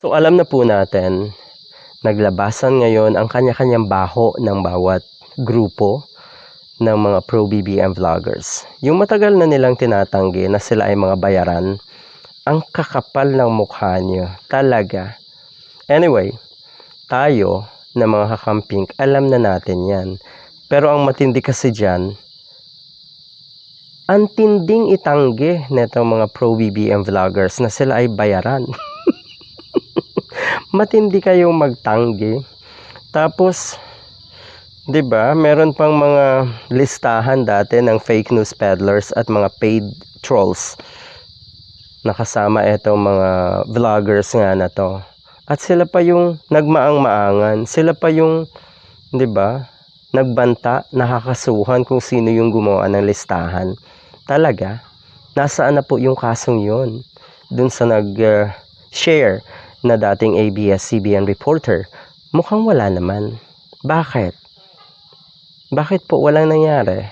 So alam na po natin, naglabasan ngayon ang kanya-kanyang baho ng bawat grupo ng mga pro-BBM vloggers. Yung matagal na nilang tinatanggi na sila ay mga bayaran, ang kakapal ng mukha nyo, talaga. Anyway, tayo na mga kakamping, alam na natin yan. Pero ang matindi kasi dyan, ang tinding itanggi netong mga pro-BBM vloggers na sila ay bayaran. Matindi kayong magtanggi. Tapos, 'di ba, meron pang mga listahan dati ng fake news peddlers at mga paid trolls. Nakasama itong mga vloggers nga na to. At sila pa yung nagmaang-maangan. Sila pa yung, 'di ba, nagbanta, nakakasuhan kung sino yung gumawa ng listahan. Talaga, nasaan na po yung kasong yun? Dun sa nag-share na dating ABS-CBN reporter, mukhang wala naman. Bakit? Bakit po walang nangyari?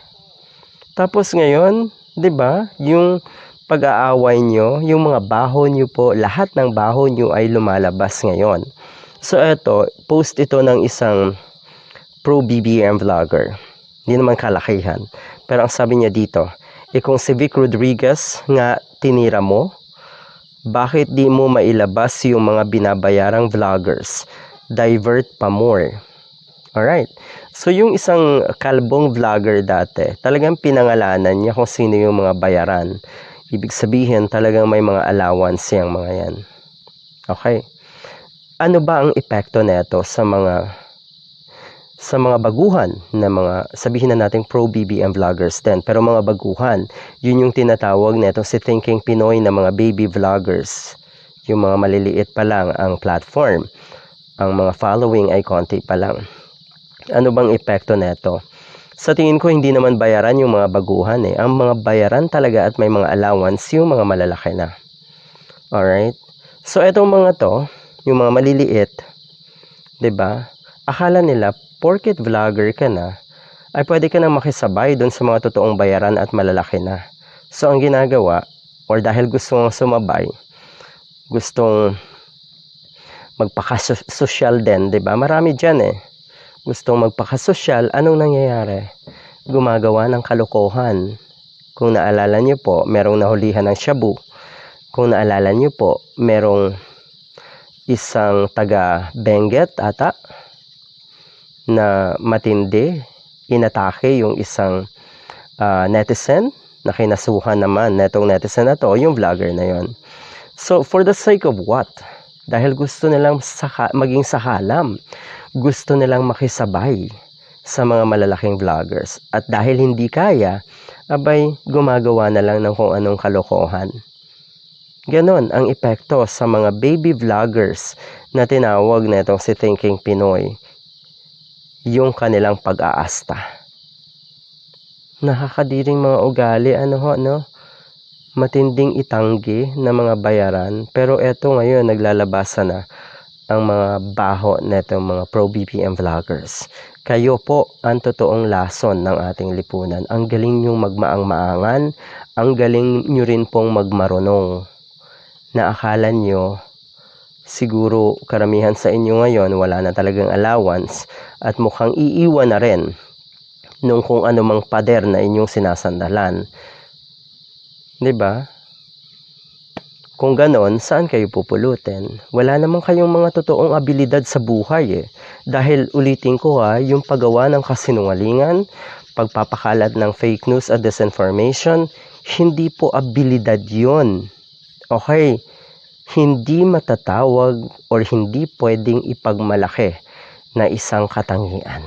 Tapos ngayon, 'di ba, yung pag-aaway nyo, yung mga baho nyo po, lahat ng baho nyo ay lumalabas ngayon. So eto, post ito ng isang pro-BBM vlogger. Hindi naman kalakihan. Pero ang sabi niya dito, kung si Vic Rodriguez nga tinira mo, bakit di mo mailabas yung mga binabayarang vloggers? Divert pa more. Alright. So yung isang kalbong vlogger dati, talagang pinangalanan niya kung sino yung mga bayaran. Ibig sabihin, talagang may mga allowance yung mga yan. Okay. Ano ba ang epekto nito sa mga baguhan na mga, sabihin na natin pro-BBM vloggers din, pero mga baguhan, yun yung tinatawag netong si Thinking Pinoy na mga baby vloggers. Yung mga maliliit pa lang ang platform. Ang mga following ay konti pa lang. Ano bang epekto neto? Sa tingin ko, hindi naman bayaran yung mga baguhan eh. Ang mga bayaran talaga at may mga allowance yung mga malalaki na. Alright? So, etong mga to, yung mga maliliit, 'di ba? Akala nila, porket vlogger ka na, ay pwede ka nang makisabay doon sa mga totoong bayaran at malalaki na. So, ang ginagawa, or dahil gusto mong sumabay, gustong magpaka-social din, 'di ba? Marami diyan eh. Gustong magpaka-social, anong nangyayari? Gumagawa ng kalokohan. Kung naalala niyo po, merong nahulihan ng shabu. Kung naalala niyo po, merong isang taga Benguet ata na matindi, inatake yung isang netizen na kinasuhan naman netong netizen na to, yung vlogger na yon. So, for the sake of what? Dahil gusto nilang maging sakalam, gusto nilang makisabay sa mga malalaking vloggers. At dahil hindi kaya, abay, gumagawa na lang ng kung anong kalokohan. Ganon ang epekto sa mga baby vloggers na tinawag na itong si Thinking Pinoy, yung kanilang pag-aasta. Nakakadiring mga ugali, no? Matinding itanggi na mga bayaran, pero eto ngayon naglalabasan na ang mga baho netong mga pro-BBM vloggers. Kayo po ang totoong lason ng ating lipunan. Ang galing nyong magmaang-maangan, ang galing nyo rin pong magmarunong. Na akala nyo, siguro karamihan sa inyo ngayon wala na talagang allowance at mukhang iiwan na rin nung kung anumang pader na inyong sinasandalan. 'Di ba? Kung ganon, saan kayo pupulutin? Wala naman kayong mga totoong abilidad sa buhay eh. Dahil ulitin ko yung paggawa ng kasinungalingan, pagpapakalat ng fake news at disinformation, hindi po abilidad yon. Okay? Hindi matatawag or hindi pwedeng ipagmalaki na isang katangian.